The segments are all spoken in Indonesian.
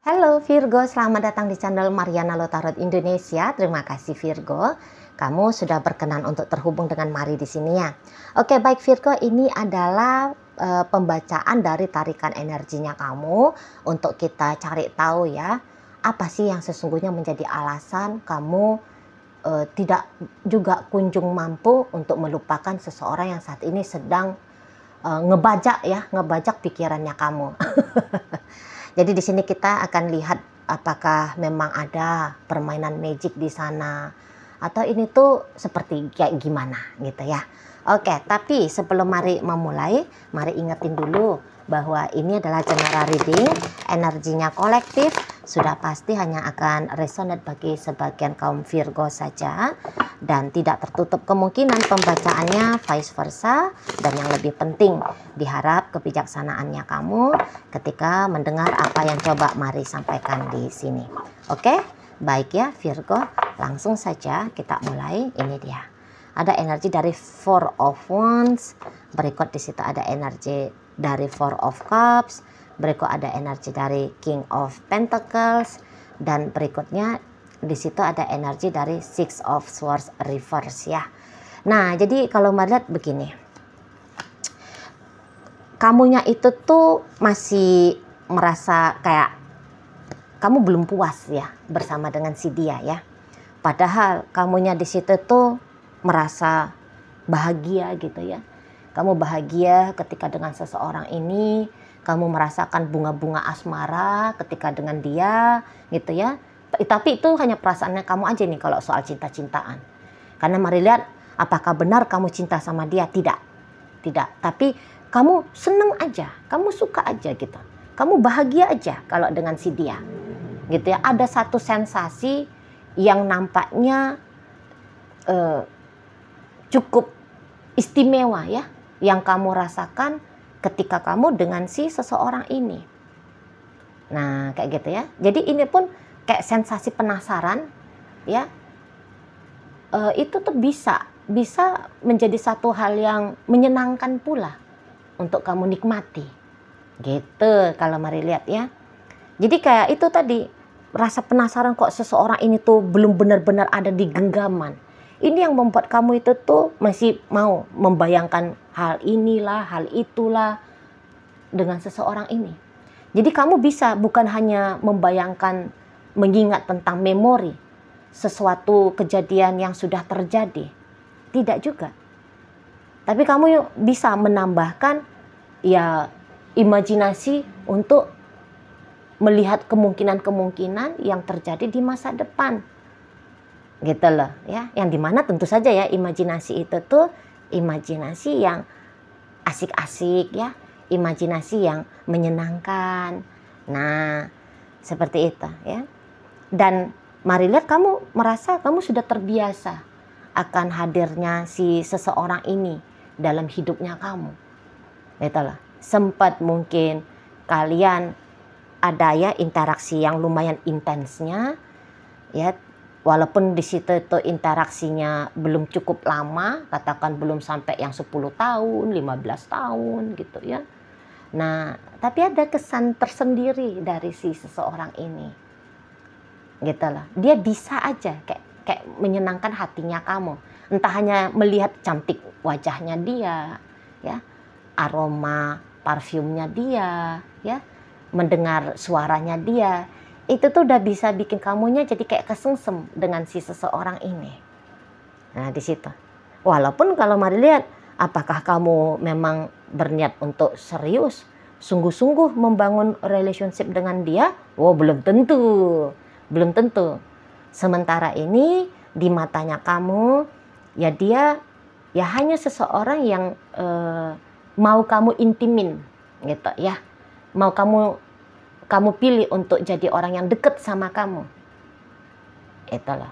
Halo Virgo, selamat datang di channel Mariana Lotarot Indonesia. Terima kasih Virgo, kamu sudah berkenan untuk terhubung dengan Mari di sini ya. Oke baik Virgo, ini adalah pembacaan dari tarikan energinya kamu untuk kita cari tahu ya, apa sih yang sesungguhnya menjadi alasan kamu tidak juga kunjung mampu untuk melupakan seseorang yang saat ini sedang ngebajak pikirannya kamu. Jadi di sini kita akan lihat apakah memang ada permainan magic di sana atau ini tuh seperti kayak gimana gitu ya. Oke, tapi sebelum mari memulai, mari ingetin dulu bahwa ini adalah general reading, energinya kolektif, sudah pasti hanya akan resonate bagi sebagian kaum Virgo saja dan tidak tertutup kemungkinan pembacaannya vice versa. Dan yang lebih penting, diharap kebijaksanaannya kamu ketika mendengar apa yang coba Mari sampaikan di sini. Oke, baik ya Virgo, langsung saja kita mulai. Ini dia. Ada energi dari Four of Wands, berikut di situ ada energi dari Four of Cups, berikut ada energi dari King of Pentacles, dan berikutnya di situ ada energi dari Six of Swords reverse ya. Nah, jadi kalau melihat begini, kamunya itu tuh masih merasa kayak kamu belum puas ya bersama dengan si dia ya. Padahal kamunya di situ tuh merasa bahagia gitu ya. Kamu bahagia ketika dengan seseorang ini, kamu merasakan bunga-bunga asmara ketika dengan dia gitu ya. Tapi itu hanya perasaannya kamu aja nih kalau soal cinta-cintaan. Karena mari lihat apakah benar kamu cinta sama dia? Tidak. Tidak. Tapi kamu seneng aja, kamu suka aja gitu. Kamu bahagia aja kalau dengan si dia. Gitu ya. Ada satu sensasi yang nampaknya cukup istimewa ya, yang kamu rasakan ketika kamu dengan si seseorang ini. Nah, kayak gitu ya. Jadi ini pun kayak sensasi penasaran ya. Itu tuh bisa menjadi satu hal yang menyenangkan pula untuk kamu nikmati. Gitu kalau mari lihat ya. Jadi kayak itu tadi, rasa penasaran kok seseorang ini tuh belum benar-benar ada di genggaman. Ini yang membuat kamu itu tuh masih mau membayangkan hal inilah, hal itulah dengan seseorang ini. Jadi kamu bisa bukan hanya membayangkan, mengingat tentang memori, sesuatu kejadian yang sudah terjadi. Tidak juga. Tapi kamu bisa menambahkan ya imajinasi untuk melihat kemungkinan-kemungkinan yang terjadi di masa depan. Gitu loh ya, yang dimana tentu saja ya imajinasi itu tuh imajinasi yang asik-asik ya, imajinasi yang menyenangkan. Nah seperti itu ya. Dan mari lihat kamu merasa kamu sudah terbiasa akan hadirnya si seseorang ini dalam hidupnya kamu. Gitu loh. Sempat mungkin kalian ada ya interaksi yang lumayan intensnya ya. Walaupun di situ itu interaksinya belum cukup lama, katakan belum sampai yang 10 tahun, 15 tahun gitu ya. Nah, tapi ada kesan tersendiri dari si seseorang ini. Gitu loh. Dia bisa aja kayak menyenangkan hatinya kamu. Entah hanya melihat cantik wajahnya dia, ya, aroma parfumnya dia, ya, mendengar suaranya dia. Itu tuh udah bisa bikin kamunya jadi kayak kesengsem dengan si seseorang ini. Nah di situ. Walaupun kalau mari lihat, apakah kamu memang berniat untuk serius, sungguh-sungguh membangun relationship dengan dia? Oh belum tentu, belum tentu. Sementara ini di matanya kamu, ya dia ya hanya seseorang yang mau kamu intimin, gitu ya. Mau kamu pilih untuk jadi orang yang deket sama kamu. Itulah.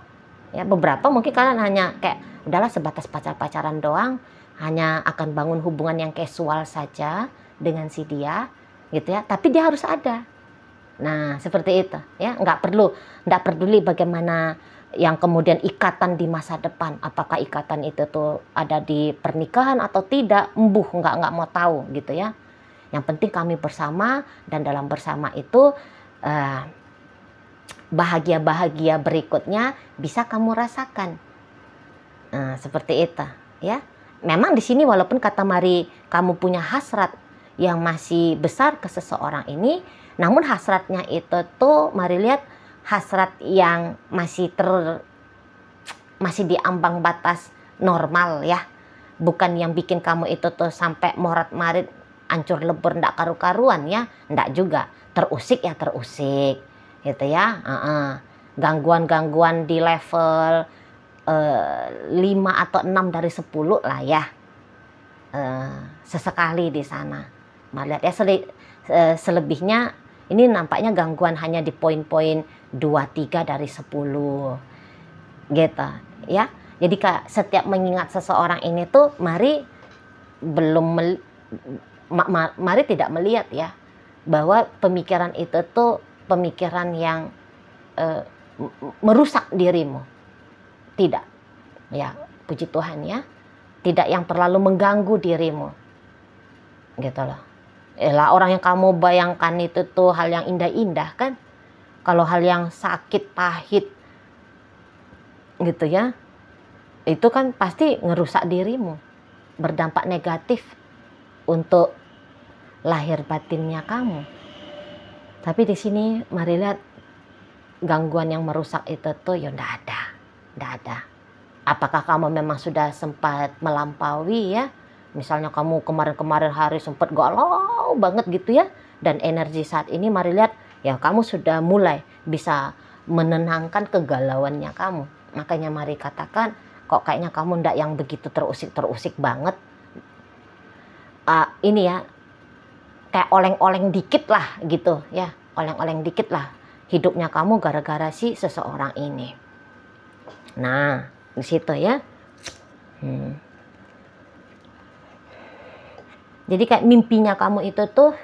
Ya, beberapa mungkin kalian hanya kayak udahlah sebatas pacar-pacaran doang, hanya akan bangun hubungan yang casual saja dengan si dia, gitu ya. Tapi dia harus ada. Nah, seperti itu, ya. Nggak peduli bagaimana yang kemudian ikatan di masa depan. Apakah ikatan itu tuh ada di pernikahan atau tidak, nggak mau tahu, gitu ya. Yang penting kami bersama, dan dalam bersama itu bahagia-bahagia berikutnya bisa kamu rasakan. Nah, seperti itu ya. Memang di sini walaupun kata Mari kamu punya hasrat yang masih besar ke seseorang ini, namun hasratnya itu tuh Mari lihat hasrat yang masih di ambang batas normal ya. Bukan yang bikin kamu itu tuh sampai morat-marit, ancur lebur, ndak karu-karuan ya. Ndak juga. Terusik ya terusik. Gitu ya. Gangguan-gangguan di level 5 atau 6 dari 10 lah ya. Sesekali di sana. Mari lihat ya, selebihnya ini nampaknya gangguan hanya di poin-poin 2-3 dari 10. Gitu ya. Jadi setiap mengingat seseorang ini tuh Mari Mari tidak melihat ya bahwa pemikiran itu tuh pemikiran yang merusak dirimu. Tidak. Ya, puji Tuhan ya. Tidak yang terlalu mengganggu dirimu. Gitu loh. Lah orang yang kamu bayangkan itu tuh hal yang indah-indah kan. Kalau hal yang sakit, pahit gitu ya, itu kan pasti ngerusak dirimu, berdampak negatif untuk lahir batinnya kamu. Tapi di sini Mari lihat gangguan yang merusak itu tuh ya ndak ada. Apakah kamu memang sudah sempat melampaui ya? Misalnya kamu kemarin-kemarin hari sempat galau banget gitu ya, dan energi saat ini Mari lihat ya kamu sudah mulai bisa menenangkan kegalauannya kamu. Makanya Mari katakan, kok kayaknya kamu ndak yang begitu terusik banget. Ini ya, kayak oleng-oleng dikit lah gitu ya. Oleng-oleng dikit lah hidupnya kamu gara-gara si seseorang ini. Nah, di situ ya. Jadi kayak mimpinya kamu itu tuh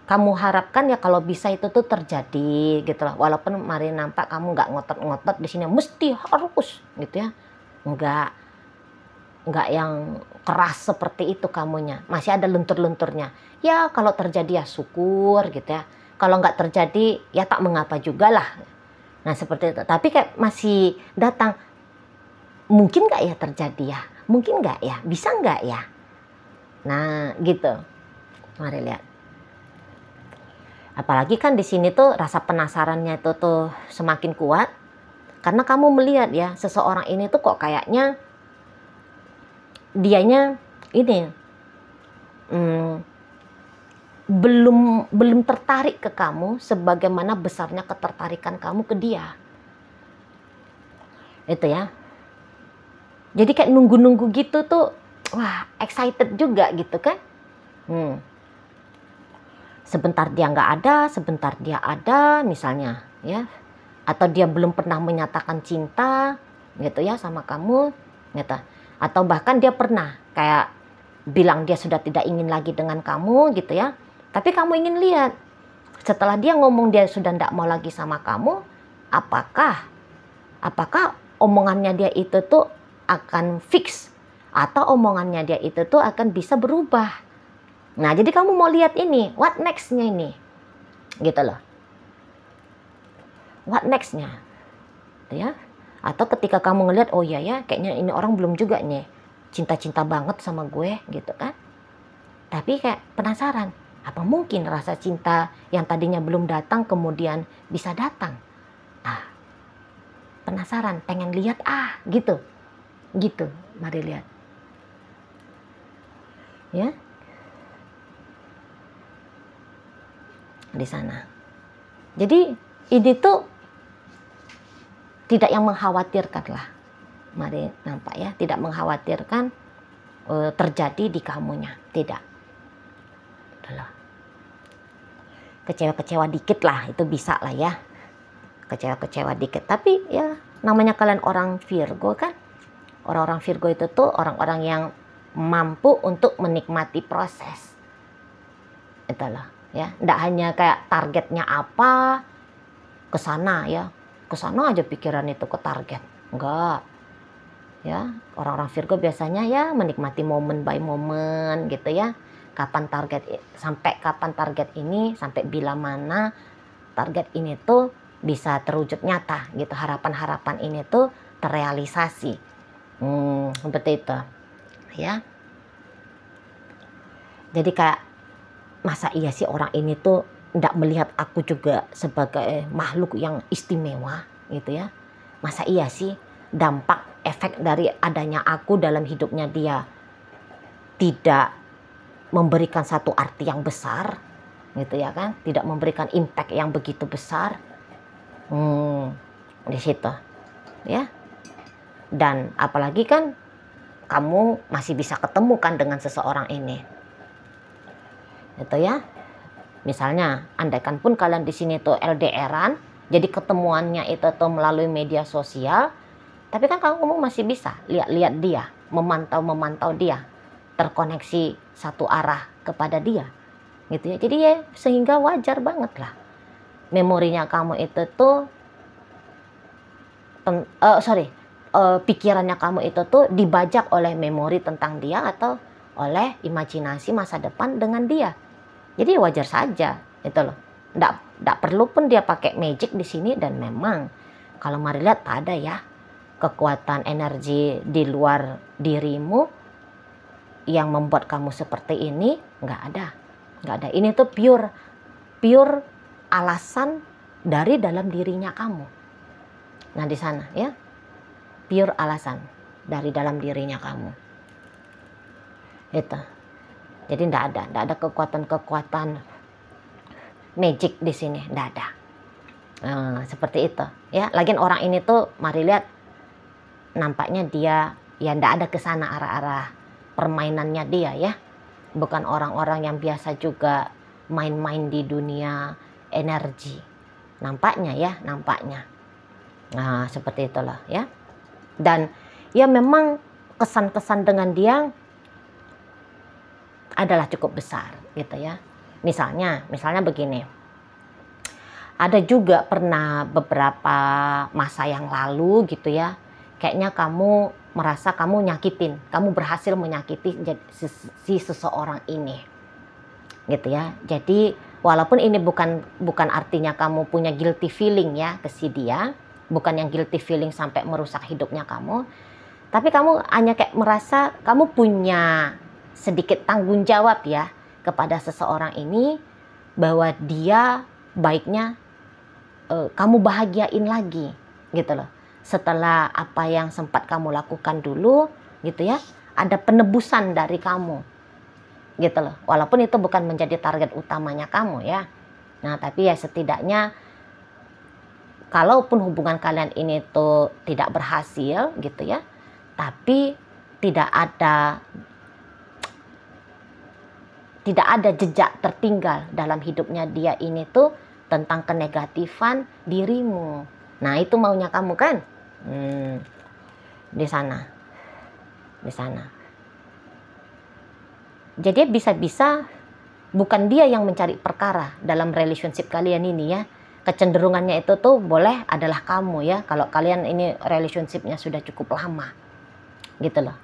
kamu harapkan ya kalau bisa itu tuh terjadi gitu lah. Walaupun Mari nampak kamu nggak ngotot-ngotot di sini mesti harus gitu ya. Nggak yang keras seperti itu kamunya. Masih ada lentur-lenturnya. Ya kalau terjadi ya syukur gitu ya. Kalau nggak terjadi ya tak mengapa juga lah. Nah seperti itu. Tapi kayak masih datang. Mungkin nggak ya terjadi ya? Mungkin nggak ya? Bisa nggak ya? Nah gitu. Mari lihat. Apalagi kan di sini tuh rasa penasarannya itu tuh semakin kuat. Karena kamu melihat ya seseorang ini tuh kok kayaknya dianya ini belum tertarik ke kamu sebagaimana besarnya ketertarikan kamu ke dia. Itu ya. Jadi kayak nunggu-nunggu gitu tuh, wah excited juga gitu kan. Sebentar dia nggak ada, sebentar dia ada misalnya ya. Atau dia belum pernah menyatakan cinta gitu ya sama kamu gitu. Atau bahkan dia pernah kayak bilang dia sudah tidak ingin lagi dengan kamu gitu ya. Tapi kamu ingin lihat setelah dia ngomong dia sudah tidak mau lagi sama kamu, apakah omongannya dia itu tuh akan fix atau omongannya dia itu tuh akan bisa berubah. Nah, jadi kamu mau lihat ini, what next-nya ini. Gitu loh. What next-nya. Ya. Atau ketika kamu ngelihat, oh iya ya, kayaknya ini orang belum juga nih cinta-cinta banget sama gue, gitu kan. Tapi kayak penasaran, apa mungkin rasa cinta yang tadinya belum datang kemudian bisa datang? Penasaran, pengen lihat gitu. Gitu, mari lihat. Ya. Di sana. Jadi ini tuh tidak yang mengkhawatirkan lah. Mari nampak ya, tidak mengkhawatirkan terjadi di kamunya, tidak. Kecewa-kecewa dikit lah, itu bisa lah ya. Kecewa-kecewa dikit, tapi ya namanya kalian orang Virgo kan. Orang-orang Virgo itu tuh orang-orang yang mampu untuk menikmati proses. Itulah. Ya, ndak hanya kayak targetnya apa ke sana ya, ke sana aja pikiran itu ke target, enggak ya. Orang-orang Virgo biasanya ya menikmati momen by momen gitu ya. Kapan target, sampai kapan target ini, sampai bila mana target ini tuh bisa terwujud nyata gitu, harapan-harapan ini tuh terrealisasi. Seperti itu ya. Jadi kayak masa iya sih orang ini tuh tidak melihat aku juga sebagai makhluk yang istimewa gitu ya. Masa iya sih dampak efek dari adanya aku dalam hidupnya dia tidak memberikan satu arti yang besar gitu ya kan, tidak memberikan impact yang begitu besar. Di situ ya. Dan apalagi kan kamu masih bisa ketemu kan dengan seseorang ini gitu ya. Misalnya andaikan pun kalian di sini tuh LDRan, jadi ketemuannya itu tuh melalui media sosial, tapi kan kamu masih bisa lihat-lihat dia, memantau dia, terkoneksi satu arah kepada dia gitu ya. Jadi ya sehingga wajar banget lah memorinya kamu itu tuh pikirannya kamu itu tuh dibajak oleh memori tentang dia atau oleh imajinasi masa depan dengan dia. Jadi wajar saja itu loh. Nggak perlu pun dia pakai magic di sini. Dan memang kalau mari lihat tak ada ya kekuatan energi di luar dirimu yang membuat kamu seperti ini. Nggak ada. Ini tuh pure alasan dari dalam dirinya kamu. Nah di sana ya, pure alasan dari dalam dirinya kamu. Itu. Jadi tidak ada kekuatan magic di sini, tidak ada. Seperti itu ya. Lagian orang ini tuh mari lihat nampaknya dia ya tidak ada ke sana arah-arah permainannya dia ya. Bukan orang-orang yang biasa juga main-main di dunia energi. Nampaknya ya, nampaknya. Nah, seperti itulah ya. Dan ya memang kesan-kesan dengan dia adalah cukup besar gitu ya. Misalnya begini. Ada juga pernah beberapa masa yang lalu gitu ya. Kayaknya kamu merasa kamu berhasil menyakiti si seseorang ini. Gitu ya. Jadi walaupun ini bukan artinya kamu punya guilty feeling ya ke si dia. Bukan yang guilty feeling sampai merusak hidupnya kamu. Tapi kamu hanya kayak merasa kamu punya sedikit tanggung jawab ya kepada seseorang ini. Bahwa dia baiknya kamu bahagiain lagi gitu loh. Setelah apa yang sempat kamu lakukan dulu gitu ya. Ada penebusan dari kamu gitu loh. Walaupun itu bukan menjadi target utamanya kamu ya. Nah tapi ya setidaknya kalaupun hubungan kalian ini tuh tidak berhasil gitu ya, tapi tidak ada jejak tertinggal dalam hidupnya dia ini tuh tentang kenegatifan dirimu. Nah itu maunya kamu kan? Di sana. Jadi bisa-bisa bukan dia yang mencari perkara dalam relationship kalian ini ya. Kecenderungannya itu tuh boleh adalah kamu ya. Kalau kalian ini relationshipnya sudah cukup lama gitu loh.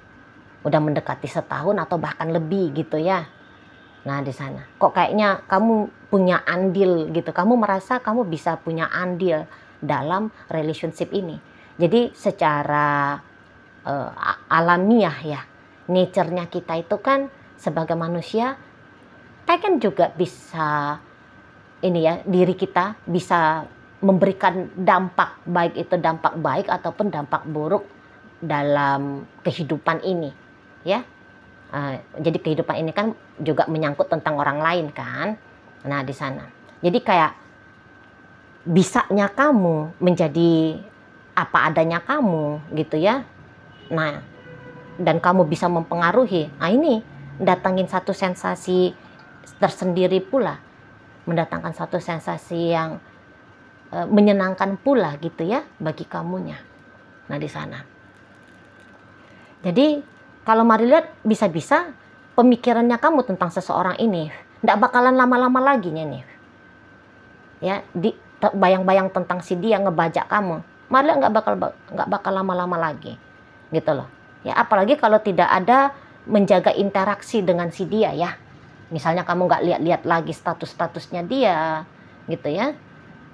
Udah mendekati setahun atau bahkan lebih gitu ya. Nah di sana kok kayaknya kamu punya andil gitu. Kamu merasa kamu bisa punya andil dalam relationship ini. Jadi secara alamiah ya, nature-nya kita itu kan sebagai manusia kan juga bisa ini ya, diri kita bisa memberikan dampak, baik itu dampak baik ataupun dampak buruk dalam kehidupan ini ya. Jadi kehidupan ini kan juga menyangkut tentang orang lain kan. Nah di sana jadi kayak bisanya kamu menjadi apa adanya kamu gitu ya. Nah dan kamu bisa mempengaruhi. Nah ini datangin satu sensasi tersendiri pula, mendatangkan satu sensasi yang menyenangkan pula gitu ya bagi kamunya. Nah di sana. Jadi kalau mari lihat bisa-bisa pemikirannya kamu tentang seseorang ini tidak bakalan lama-lama lagi nih. Ya, bayang-bayang tentang si dia ngebajak kamu. Mari lihat nggak bakal lama-lama lagi. Gitu loh. Ya apalagi kalau tidak ada menjaga interaksi dengan si dia ya. Misalnya kamu nggak lihat-lihat lagi status-statusnya dia gitu ya.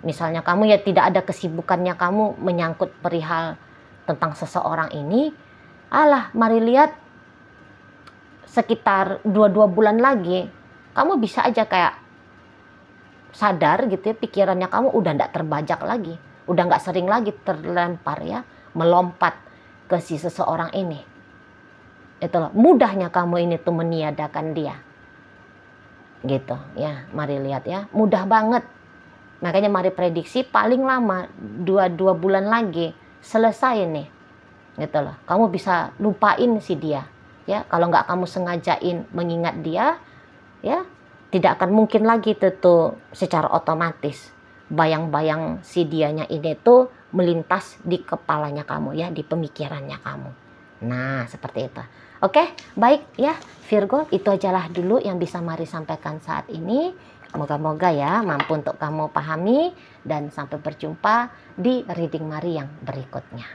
Misalnya kamu ya tidak ada kesibukannya kamu menyangkut perihal tentang seseorang ini, mari lihat sekitar 2 bulan lagi, kamu bisa aja kayak sadar gitu ya, pikirannya kamu udah nggak terbajak lagi, udah nggak sering lagi terlempar ya, melompat ke si seseorang ini. Itulah mudahnya kamu ini tuh meniadakan dia. Gitu ya, mari lihat ya, mudah banget. Makanya mari prediksi paling lama 2 bulan lagi selesai nih. Gitu loh, kamu bisa lupain si dia. Ya, kalau nggak kamu sengajain mengingat dia, ya tidak akan mungkin lagi tuh secara otomatis bayang-bayang si dianya ini tuh melintas di kepalanya kamu ya, di pemikirannya kamu. Nah, seperti itu. Oke, baik ya Virgo, itu ajalah dulu yang bisa Mari sampaikan saat ini. Moga-moga ya mampu untuk kamu pahami, dan sampai berjumpa di reading Mari yang berikutnya.